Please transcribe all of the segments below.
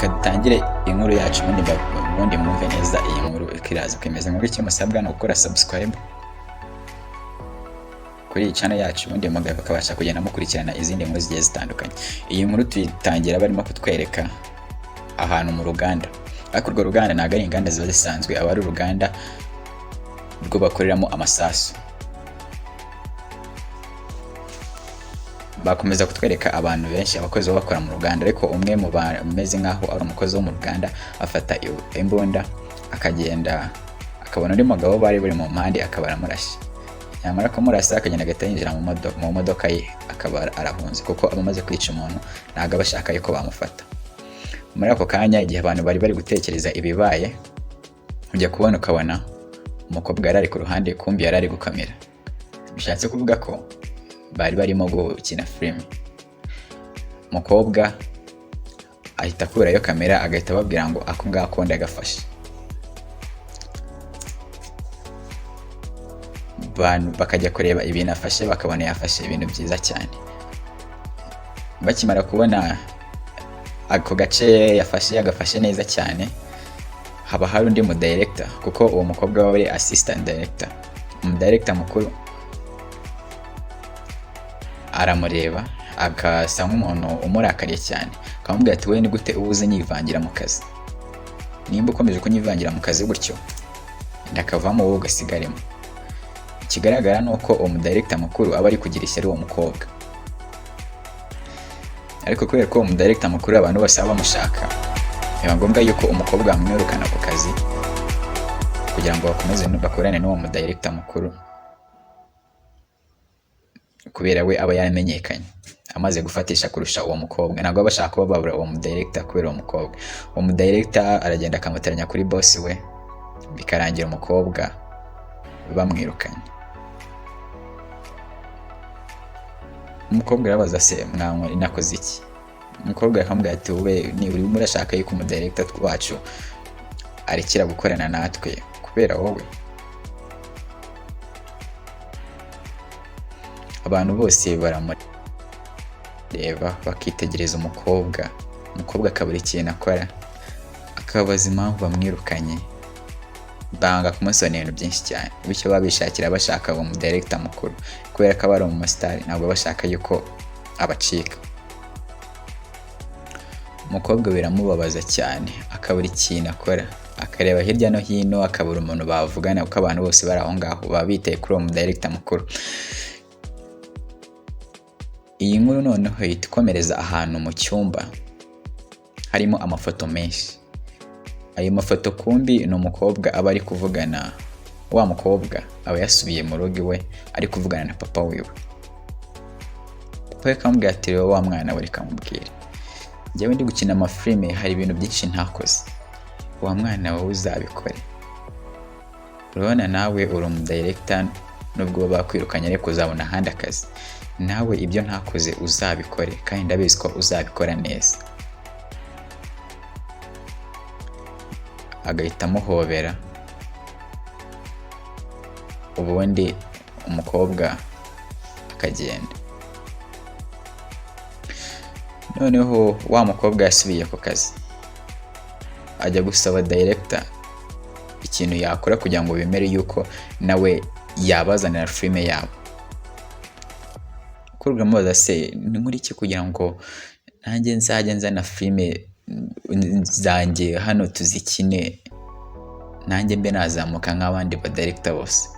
reka dutangire inkuru yacu ubundi mwumve neza iyi nkuru ikiraza kwemeza ngo icyo musabwa no gukora subscribe kuri iyi channel yacu ubundi mugabo akabasha kugenda mukurikirana izindi nkuru zigiye zitandukanye. Iyi nkuru tuyitangira barimo kutwereka ahantu mu ruganda, ariko urwo ruganda ntago ari inganda ziba zisanzwe, aba ari uruganda rwo bakoreramo amasasu. Bakomeza kutwereka abantu benshi abakozi bakora mu ruganda, ariko umwe mu bameze nkaho ari umukozi wo mu ruganda afata imbunda akagenda akabona undi mugabo bari mu mpande akabara murashi, yamara kumurasa akagenda agahita yinjira mu modoka ye akaba arahunze, kuko abamaze kwica umuntu ntago bashaka yuko bamufata. Muri ako kanya igihe abantu bari gutekereza ibibaye, ujya kubona ukabona umukobwa yari ari ku ruhande, kumbi yari ari gukamera. Bishatse kuvuga ko bari barimo gukina filime. Umukobwa ahita akurayo kamera agahita babwira ngo ako ngako ndagafashe. Bakajya kureba ibintu afashe, bakabona yafashe ibintu byiza cyane. Bakimara kubona ako gace yafashe yagafashe neza cyane, haba hari undi mu director, kuko uwo mukobwa wawe assistant director. Director mukuru aramureba agasa nk'umuntu umurakariye cyane, akamubwira ati, we ni gute ubuze nyivangira mu kazi? Nimba ukomeje kunyivangira mu kazi gutyo ndakavamo wowe ugasigaremo. Ikigaragara nuko uwo director mukuru aba ari kugira ishyari uwo mukobwa, ariko kubera ko uwo director mukuru abantu bose bamushaka, biba ngombwa yuko umukobwa amwirukana ku kazi kugira ngo bakomeze bakorane n'uwo director mukuru, kubera we aba yaramenyekanye amaze gufatisha kurusha uwo mukobwa. Ntabwo bashaka ko babura uwo director kubera uwo mukobwa. Uwo director aragenda akamuteranya kuri boss we, bikarangira umukobwa bamwirukanye. Umukobwa arabaza se, mwanwa inakoze iki? Umukobwa akamubwira ati, we ni uri murashaka yuko director wacu arekera gukorana natwe kubera wowe? Abantu bose baramureba bakitegereza umukobwa akabura ikintu akora, akabaza impamvu bamwirukanye. Banga kumusobanurira ibintu byinshi cyane, bityo babishakira bashaka uwo director mukuru, kubera ko abari mu star ntabwo bashaka yuko abacika. Umukobwa biramubabaza cyane, akabura ikintu akora, akareba hirya no hino akabura umuntu bavugana, kuko abantu bose bari aho ngaho baba bitaye kuri uwo director mukuru. Iyi nkuru noneho ihita ikomereza ahantu mu cyumba harimo amafoto menshi. Ayo mafoto kumbi ni umukobwa aba ari kuvugana, wa mukobwa aba yasubiye mu rugo iwe ari kuvugana na papa wiwe. Papa we akamubwira ati, wa mwana we reka mubwire, njyewe ndi gukina amafilime hari ibintu byinshi ntakoze, wa mwana wowe uzabikore. Urabona nawe uri director, nubwo bakwirukanye ariko uzabona ahandi akazi. Nawe ibyo ntakoze uzabikore, kandi ndabizi ko uzabikora neza. Agahita amuhobera, ubundi umukobwa akagenda. Noneho wa mukobwa yasubiye ku kazi, ajya gusaba director ikintu yakora kugira ngo bemere yuko nawe yabazanira filime yabo. Kurwa mubaza se, ni muri iki kugira ngo nanjye nzajya nzana filime zanjye hano tuzikine, nanjye mbe nazamuka nk'abandi ba director bose?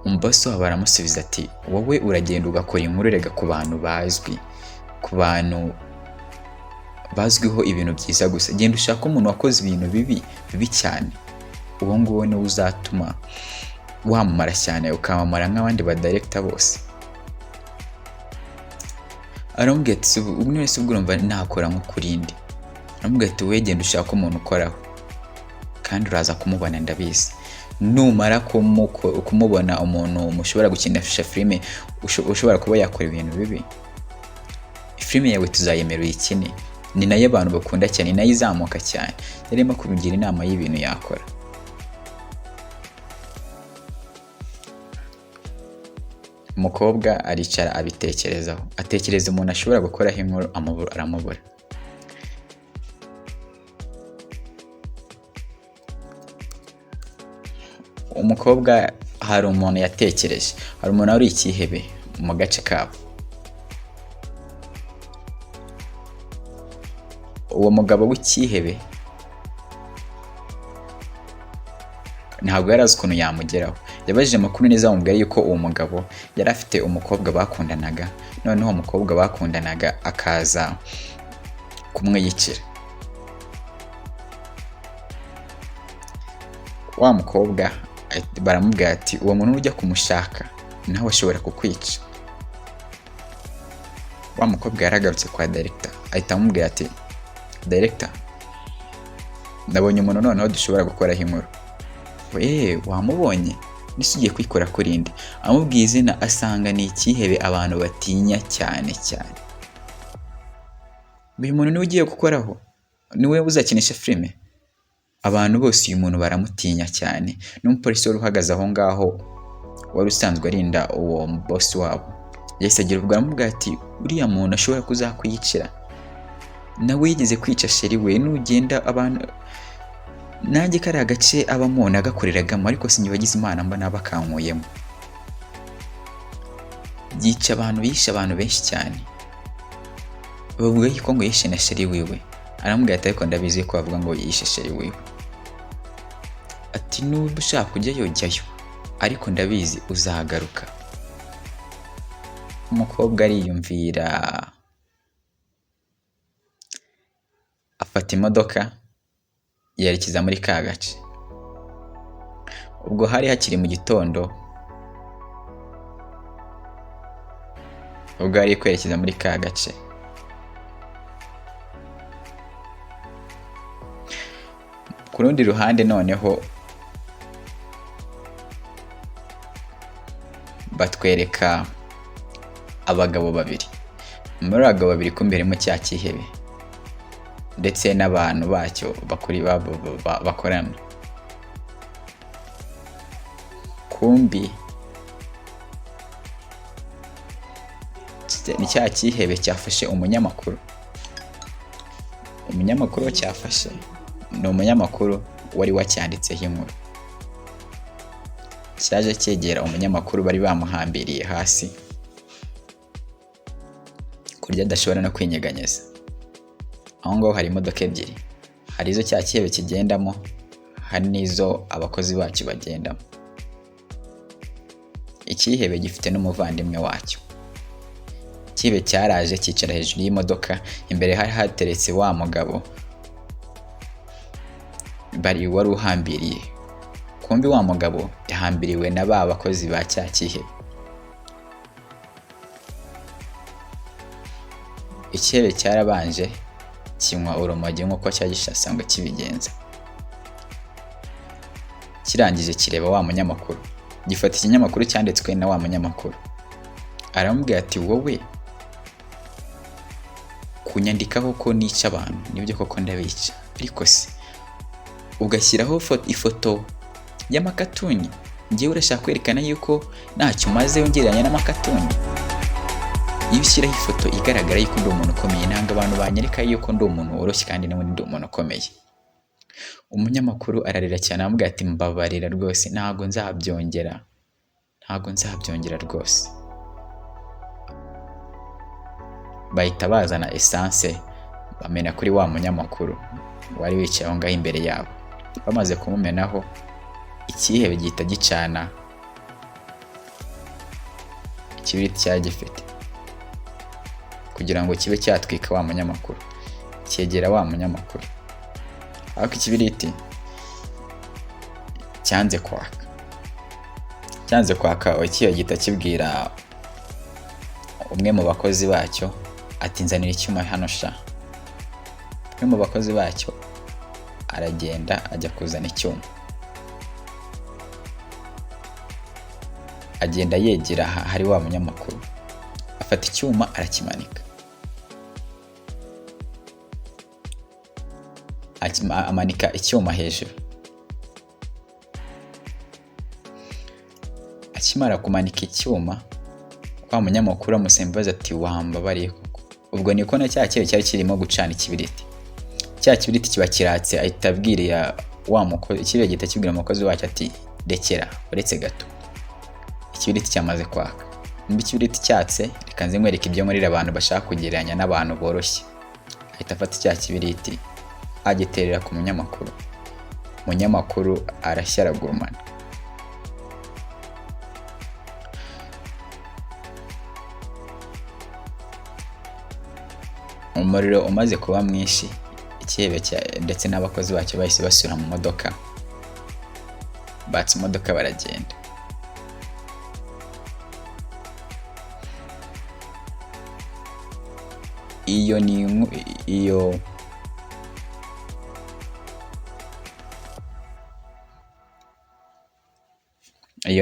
Umboso aba aramusubiza ati, wowe uragenda ugakora inkuru rega ku bantu bazwi, ku bantu bazwiho ibintu byiza gusa. Genda ushaka umuntu wakoze ibintu bibi cyane, uwo nguwo niwe uzatuma wamamara cyane, ukamamara nk'abandi ba director bose. Aramubwira ati, umwe wese ubwo urumva nakora nko kurindi. Aramubwira ati, we genda ushaka umuntu ukoraho, kandi uraza kumubona ndabizi. Numara kumubona umuntu mushobora gukinisha filime, ushobora kuba yakora ibintu bibi, filime yawe tuzayemera uyikine. Ni nayo abantu bakunda cyane, ni nayo izamuka cyane. Yarimo kubigira inama y'ibintu yakora. Umukobwa aricara abitekerezaho, atekereza umuntu ashobora gukoraho inkuru, aramubura. mukobwa hari umuntu yatekereje, hari umuntu wari ikihebe mu gace kabo. Uwo mugabo w'ikihebe ntabwo yari azi ukuntu yamugeraho. Yabajije amakuru neza bamubwira yuko uwo mugabo yari afite umukobwa bakundanaga, noneho umukobwa bakundanaga akaza kumwiyicira. Wa mukobwa baramubwira ati uwo muntu ujya kumushaka nawe ashobora kukwica. Wa mukobwa yaragarutse kwa director ahita amubwira ati director, ndabonye umuntu noneho dushobora gukoraho inkuru. Wamubonye? Nise ugiye kwikora kuri nde? Amubwiye izina asanga ni ikihebe abantu batinya cyane cyane. Uyu muntu niwe ugiye gukoraho, niwe uzakinisha filime. Abantu bose uyu muntu baramutinya cyane. N'umupolisi wari uhagaze aho ngaho wari usanzwe arinda uwo boss wabo yahise agira ubwo aramubwira ati uriya muntu ashobora kuzakwiyicira, nawe yigeze kwica sheri we. Nugenda abantu nanjye kari agace abamo nagakoreragamo, ariko sinyibagize Imana mba nabakankuyemo. Yica abantu, yishe abantu benshi cyane. Bavuga yuko ngo yishe na sheri wiwe. Aramubwira ati ariko ndabizi ko bavuga ngo yishe sheri wiwe. Ati n'ubu ushaka kujyayo jyayo, ariko ndabizi uzagaruka. Umukobwa ariyumvira, afata imodoka yerekeza muri ka gace. Ubwo hari hakiri mu gitondo, ubwo ari kwerekeza muri ka gace. Ku rundi ruhande noneho batwereka abagabo babiri. Muri abagabo babiri kumberemo cya kihebe ndetse n'abantu bacyo bakuri bakorana. Kumbi ni cya kihebe cyafashe umunyamakuru. Umunyamakuru cyafashe ni umunyamakuru wari wacyanditseho inkuru. Cyaje cyegera umunyamakuru bari bamuhambiriye hasi kurya adashobora no kwinyeganyeza. Aho ngaho hari imodoka ebyiri, hari izo cya kihebe kigendamo, hari n'izo abakozi bacyo bagendamo. Ikihebe gifite n'umuvandimwe wacyo. Ikihebe cyaraje cyicara hejuru y'imodoka, imbere hari hateretse wa mugabo bari wari uhambiriye. Kumbi wa mugabo yahambiriwe na ba bakozi ba cya kihebe. Ikihebe cyarabanje kinywa urumogi nk'uko cyagishasanga kibigenza. Kirangije kireba wa munyamakuru, gifata ikinyamakuru cyanditswe na wa munyamakuru. Aramubwira ati wowe kunyandikaho ko nica abantu nibyo koko ndabica, ariko se ugashyiraho ifoto y'amakatuni, ngiye urashaka kwerekana yuko ntacyo umaze wongeranya n'amakatuni? Iyo ushyiraho ifoto igaragara yuko ndi umuntu ukomeye, nanga abantu banyereka yuko ndi umuntu woroshye kandi nawe ndi umuntu ukomeye. Umunyamakuru ararira cyane aramubwira ati mbabarira rwose, ntago nzabyongera rwose. Bahita bazana essence bamena kuri wa munyamakuru wari wicaye aho ngaho imbere yabo. Bamaze kumumenaho, ikihebe gihita gicana ikibiriti cyagifite kugira ngo kibe cyatwika wa munyamakuru. Cyegera wa munyamakuru, ariko ikibiriti cyanze kwaka. Ikiyo gihita kibwira umwe mu bakozi bacyo ati nzanira icyuma hano sha. Umwe mu bakozi bacyo aragenda ajya kuzana icyuma. Agenda yegera hari wa munyamakuru, afata icyuma arakimanika. Amanika icyuma hejuru. Akimara kumanika icyuma, wa munyamakuru amusembaza ati wambabariye koko. Ubwo niko na cya kihebe cyari kirimo gucana ikibiriti. Cya kibiriti kiba kiratse, ahita abwiriya wa mukozi, ikihebe gihita kibwira umukozi wacyo ati rekera uretse gato, ikibiriti cyamaze kwaka. Niba ikibiriti cyatse, reka nze nkwereke ibyo nkorera abantu bashaka kugereranya n'abantu boroshye. Ahita afata cya kibiriti agiterera ku munyamakuru. Umunyamakuru arashya aragurumana. Umuriro umaze kuba mwinshi, ikihebe ndetse n'abakozi bacyo bahise basubira mu modoka. Batse imodoka baragenda. Iyo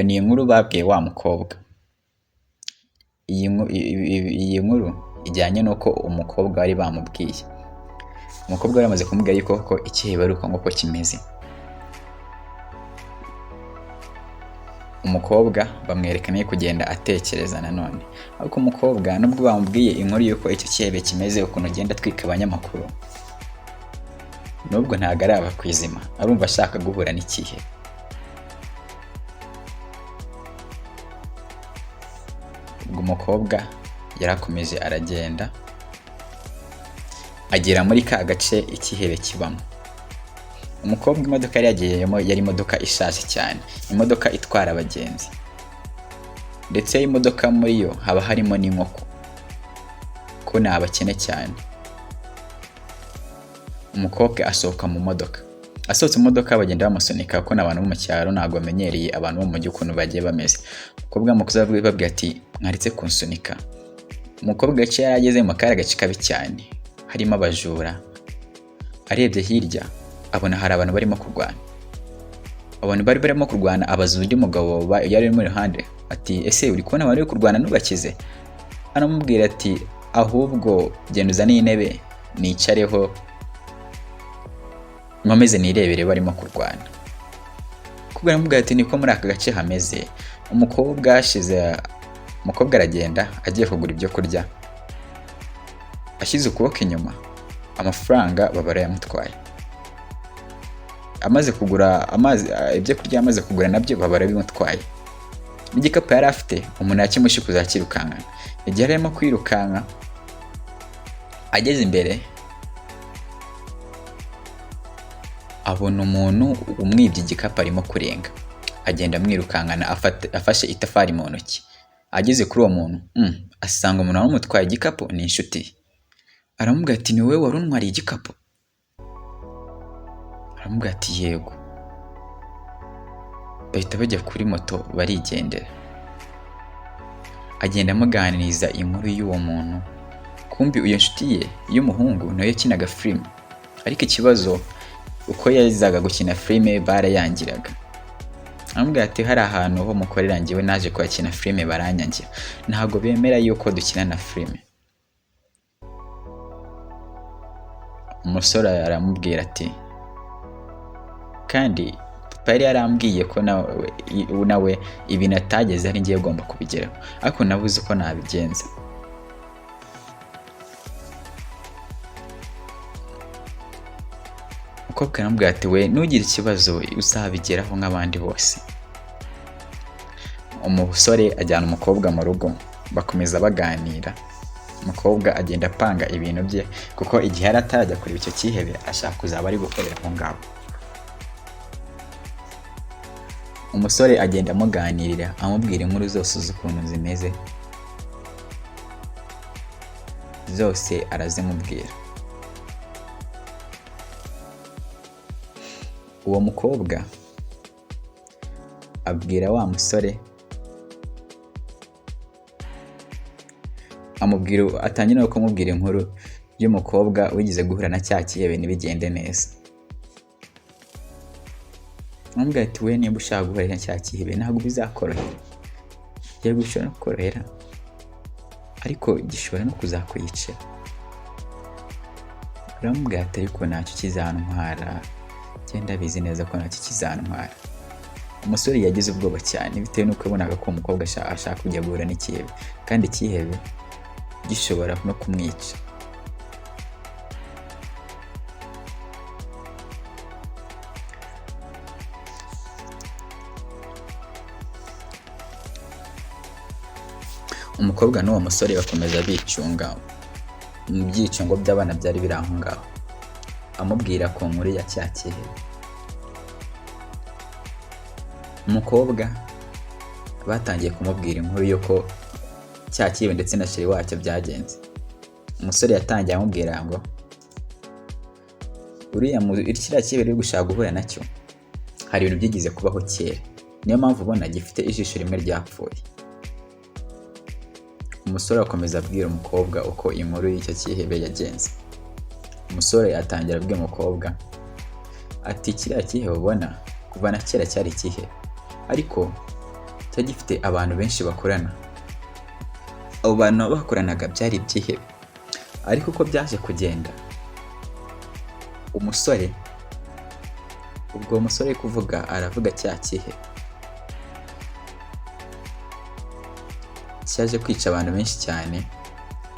ni inkuru babwiye wa mukobwa. Iyi nkuru ijyanye n'uko umukobwa bari bamubwiye. Umukobwa yari amaze kumubwira yuko ko ikihebe ari uko nguko kimeze. Umukobwa bamwerekana yo kugenda atekereza nanone. Ariko umukobwa nubwo bamubwiye inkuru yuko icyo kihebe kimeze ukuntu ugenda atwika abanyamakuru, nubwo ntago ari abakwizima, arumva ashaka guhura n'ikihebe. Ubwo umukobwa yarakomeje aragenda agera muri ka gace ikihebe kibamo. Umukobwa imodoka yari yagiyemo yari imodoka ishaje cyane, imodoka itwara abagenzi, ndetse imodoka muri yo haba harimo n'inkoko, ko ni abakene cyane. Umukobwa asohoka mu modoka. Asohotse mu modoka bagenda bamusunika kuko n'abantu bo mu cyaro ntabwo bamenyereye abantu bo mu mujyi ukuntu bagiye bameze. Umukobwa mukuze babwiye ati mwaritse kunsunika. Umukobwa gace yari ageze mu kari gace kabi cyane, harimo abajura. Arebye hirya abona hari abantu barimo kurwana. Abantu bari barimo kurwana abaza undi mugabo yari muri ruhande ati ese uri kubona bari kurwana nubakize? Aramubwira ati ahubwo genda uzane intebe nicareho nkomeze nirebere barimo kurwana. Kubwo aramubwira ati niko muri aka gace hameze. Umukobwa aragenda agiye kugura ibyo kurya. Ashyize ukuboko inyuma, amafaranga babara yamutwaye. Amaze kugura ibyo kurya amaze kugura nabyo babara bimutwaye. N'igikapu yari afite umuntu yakimushi kuzakirukanka. Igihe arimo kwirukanka ageze imbere abona umuntu umwibye igikapu arimo kurenga. Agenda amwirukankana afashe itafari mu ntoki. Ageze kuri uwo muntu asanga umuntu wamutwaye igikapu ni inshuti. Aramubwira ati ni wowe wari untwariye igikapu? Aramubwira ati yego. Bahita bajya kuri moto barigendera. Agenda amuganiriza inkuru y'uwo muntu. Kumbi iyo nshuti ye y'umuhungu nayo yakinaga filime, ariko ikibazo uko yazaga gukina filime barayangiraga. Aramubwira ati hari ahantu ho mukorera njyewe naje kwakina filime baranyangira, ntabwo bemera yuko dukina na filime. Umusore aramubwira ati kandi papa yari yarambwiye ko nawe ibintu atageze ari ngiye agomba kubigeraho, ariko nabuze uko nabigenza. Umukobwa aramubwira ati we nugira ikibazo uzabigeraho nk'abandi bose. Umusore ajyana umukobwa mu rugo bakomeza baganira. Umukobwa agenda apanga ibintu bye kuko igihe yari atarajya kureba icyo kihebe ashaka kuzaba ari gukorera aho ngaho. Umusore agenda amuganirira amubwira inkuru zose z'ukuntu zimeze, zose arazimubwira. Uwo mukobwa abwira wa musore, atangira no kumubwira inkuru y'umukobwa wigize guhura na cya kihebe ntibigende neza. Amubwira ati we niba ushaka guhura na cya kihebe ntabwo bizakorohera. Yego bishobora no korohera, ariko gishobora no kuzakwica. Aramubwira ati ariko ntacyo kizantwara, genda bizi neza ko ntacyo kizantwara. Umusore yagize ubwoba cyane bitewe nuko yabonaga ko umukobwa ashaka kujya guhura n'ikihebe, kandi ikihebe gishobora no kumwica. umukobwa n'uwo musore bakomeza bicunga mu byicungo by'abana byari biri aho ngaho, amubwira ku nkuru ya cya cyihebe. Umukobwa batangiye kumubwira inkuru y'uko cya cyihebe ndetse na sheri wacyo byagenze. Umusore yatangiye amubwira ngo kiriya cyihebe uri gushaka guhura nacyo hari ibintu byigize kubaho kera, niyo mpamvu ubona gifite ijisho rimwe ryapfuye. Umusore akomeza abwira umukobwa uko inkuru y'icyo cyihebe yagenze. Umusore atangira abwira umukobwa ati kiriya cyihebe ubona kuva na kera cyari icyihebe, ariko cyari gifite abantu benshi bakorana. Abo bantu bakoranaga byari ibyihebe, ariko uko byaje kugenda ubwo umusore kuvuga aravuga cya cyihebe cyaje kwica abantu benshi cyane,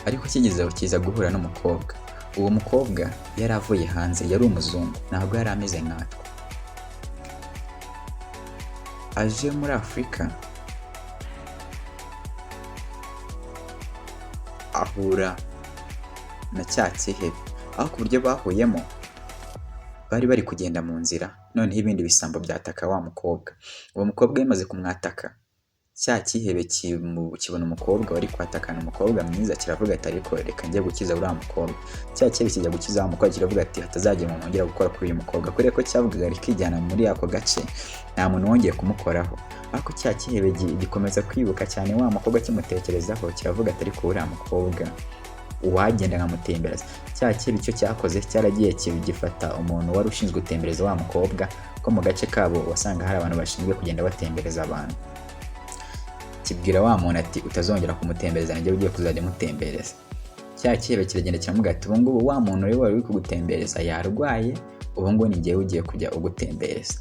ariko kigezeho kiza guhura n'umukobwa. Uwo mukobwa yari avuye hanze, yari umuzungu, ntabwo yari ameze nkatwe. Aje muri Afurika ahura na cya cyihebe, aho ku buryo bahuyemo bari bari kugenda mu nzira, noneho ibindi bisambo byataka wa mukobwa. Uwo mukobwa yamaze kumwataka, cya cyihebe kibona umukobwa wari kwatakana, umukobwa mwiza, kiravuga ati ariko reka njye gukiza uriya mukobwa. Cya cyihebe kijya gukiza wa mukobwa, kiravuga ati hatazagira umuntu wongera gukora kuri uyu mukobwa, kubera ko cyavugaga rikijyana muri ako gace nta muntu wongeye kumukoraho. Ariko cya cyihebe gikomeza kwibuka cyane wa mukobwa kimutekerezaho, kiravuga ati ariko uriya mukobwa uwagenda nkamutembereza. Cya cyihebe icyo cyakoze cyaragiye gifata umuntu wari ushinzwe gutembereza wa mukobwa, ko mu gace kabo wasanga hari abantu bashinzwe kugenda batembereza abantu. Kibwira wa muntu ati utazongera kumutembereza, nanjye ugiye kuzajya mutembereza. Cya cyihebe kiragenda kiramubwira ati ubu ngubu wa muntu rero wari uri kugutembereza yarwaye, ubu ngubu ni njyewe ugiye kujya ugutembereza.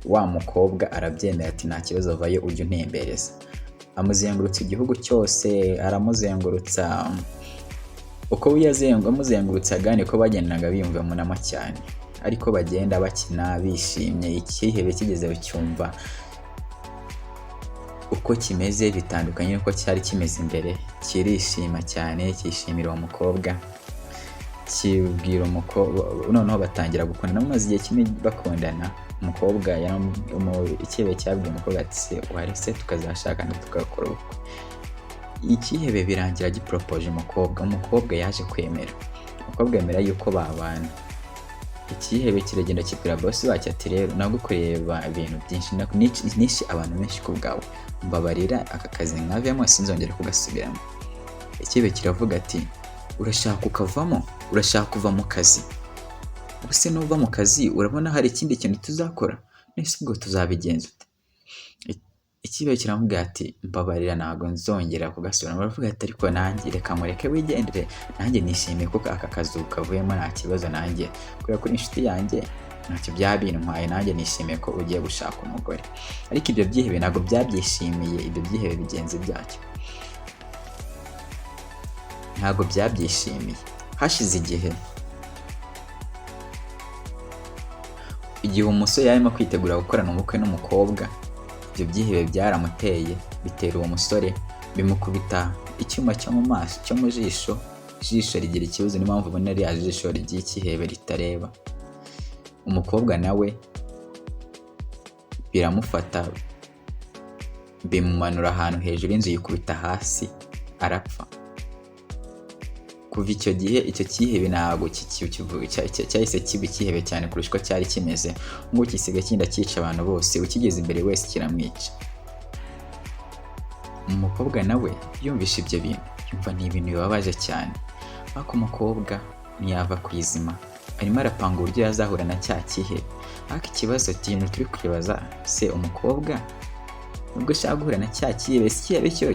Wa mukobwa arabyemera ati nta kibazo, vayo ujye untembereza. Amuzengurutsa igihugu cyose, aramuzengurutsa. Uko amuzengurutsaga niko bagendaga biyumva munama cyane, ariko bagenda bakina bishimye. Icyihebe kigezeho cyumva uko kimeze bitandukanye n'uko cyari kimeze imbere, kirishima cyane, cyishimira uwo mukobwa, kibwira umukobwa. Noneho batangira gukundana, bamaze igihe kinini bakundana. Umukobwa icyihebe cyabwiye umukobwa ati se warese tukazashakana tugakora ubukwe. Icyihebe birangira giporopoje umukobwa yaje kwemera. Umukobwa yemera yuko babana. Icyihebe kiragenda kibwira bosi wacyo ati rero nagukoreye ibintu byinshi, nishe abantu benshi ku bwawe, mbabarira aka kazi nkavemo sinzongera kugasubiramo. Icyihebe kiravuga ati urashaka ukavamo, urashaka kuva mu kazi, ubuse nuva mu kazi urabona hari ikindi kintu tuzakora, nese ubwo tuzabigenza ute? Icyihebe kiramubwira ati mbabarira ntabwo nzongera kugasubiramo. Baravuga ati ariko nanjye reka mureke wigendere, nanjye nishimiye kuko aka kazi kavuyemo nta kibazo, nanjye kubera ko inshuti yanjye ntacyo byabintwaye, nanjye nishimiye ko ugiye gushaka umugore. Ariko ibyo byihebe ntabwo byabyishimiye, ibyo byihebe bigenzi byacyo ntabwo byabyishimiye. Hashize igihe umusore yarimo kwitegura gukorana ubukwe n'umukobwa, ibyo byihebe byaramuteye, bitera uwo musore, bimukubita icyuma cyo mu maso, cyo mu jisho. Ijisho rigira ikibazo, niyo mpamvu ubona ririya jisho ry'icyihebe ritareba. Umukobwa nawe biramufata, bimumanura ahantu hejuru y'inzu, yikubita hasi, arapfa. Kuva icyo gihe icyo cyihebe ntabwo cyahise kiba icyihebe cyane kurusha uko cyari kimeze, ngo gisiga kinda cyica abantu bose, ukigeze imbere wese kiramwica. Umukobwa nawe yumvishe ibyo bintu, yumva ni ibintu bibabaje cyane, ariko umukobwa ntiyava ku izima, arimo arapanga uburyo yazahura na cya cyihebe. Ariko ikibazo kintu turi kwibaza, se umukobwa nubwo ashaka guhura na cya cyihebe, icyihebe cyo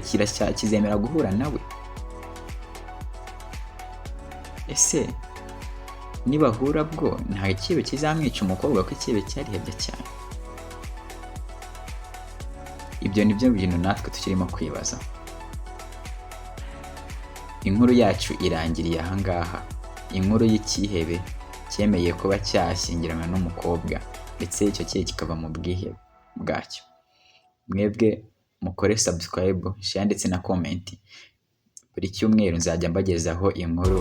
kizemera guhura nawe? Ese nibahura bwo nta icyihebe kizamwica umukobwa, ko icyihebe cyarihebye cyane? Ibyo ni byo bintu natwe tukirimo kwibaza. Inkuru yacu irangiriye aha ngaha. Inkuru y'icyihebe cyemeye kuba cyashyingirana n'umukobwa, ndetse icyo cyihebe kikava mu bwihebe bwacyo. Mwebwe mukore subscribe, share ndetse na comment. Buri cyumweru nzajya mbagezaho inkuru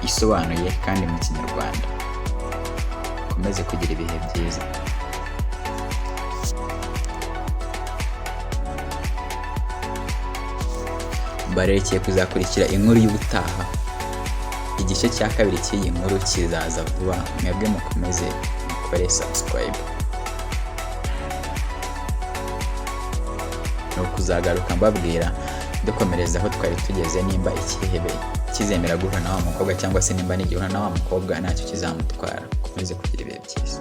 isobanuye kandi mu Kinyarwanda. Komeze kugira ibihe byiza. Barekeye kuzakurikira inkuru y'ubutaha. Igice cya kabiri cy'iyi nkuru kizaza vuba. Mwebwe mukomeze mukore subscribe. Ni ukuzagaruka mbabwira dukomereza aho twari tugeze, nimba ikihebe kizemera guhura na wa mukobwa cyangwa se nimba nigihura na wa mukobwa ntacyo kizamutwara. Komeze kugira ibihe byiza.